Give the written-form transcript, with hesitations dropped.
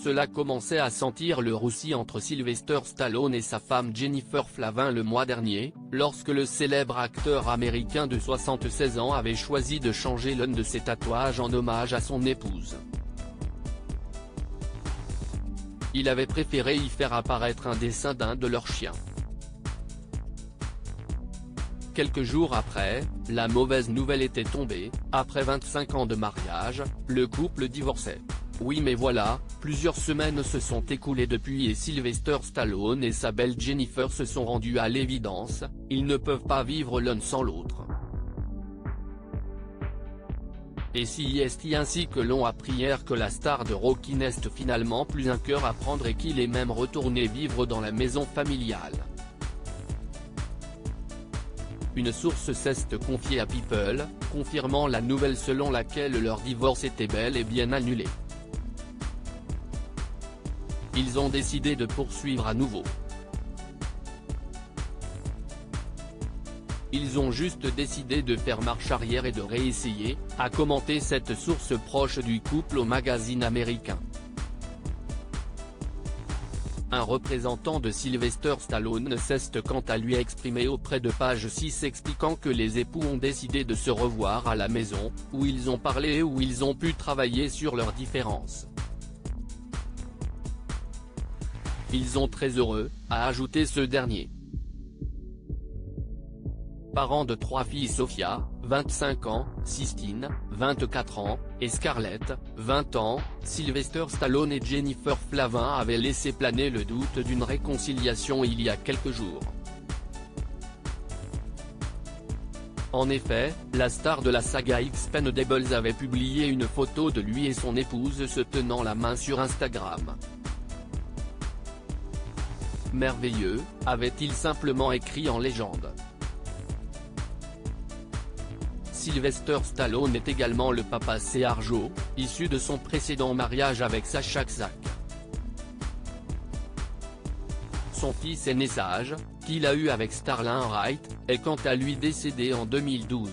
Cela commençait à sentir le roussi entre Sylvester Stallone et sa femme Jennifer Flavin le mois dernier, lorsque le célèbre acteur américain de 76 ans avait choisi de changer l'un de ses tatouages en hommage à son épouse. Il avait préféré y faire apparaître un dessin d'un de leurs chiens. Quelques jours après, la mauvaise nouvelle était tombée, après 25 ans de mariage, le couple divorçait. Oui mais voilà, plusieurs semaines se sont écoulées depuis et Sylvester Stallone et sa belle Jennifer se sont rendus à l'évidence, ils ne peuvent pas vivre l'un sans l'autre. Et si est ainsi que l'on apprit hier que la star de Rocky n'est finalement plus un cœur à prendre et qu'il est même retourné vivre dans la maison familiale. Une source s'est confiée à People, confirmant la nouvelle selon laquelle leur divorce était bel et bien annulé. Ils ont décidé de poursuivre à nouveau. Ils ont juste décidé de faire marche arrière et de réessayer, a commenté cette source proche du couple au magazine américain. Un représentant de Sylvester Stallone s'est quant à lui exprimé auprès de Page 6 expliquant que les époux ont décidé de se revoir à la maison, où ils ont parlé et où ils ont pu travailler sur leurs différences. Ils sont très heureux, a ajouté ce dernier. Parents de 3 filles Sophia, 25 ans, Sistine, 24 ans, et Scarlett, 20 ans, Sylvester Stallone et Jennifer Flavin avaient laissé planer le doute d'une réconciliation il y a quelques jours. En effet, la star de la saga Expendables avait publié une photo de lui et son épouse se tenant la main sur Instagram. Merveilleux, avait-il simplement écrit en légende. Sylvester Stallone est également le papa Sergio, issu de son précédent mariage avec Sasha Ksak. Son fils aîné Sage, qu'il a eu avec Starlin Wright, est quant à lui décédé en 2012.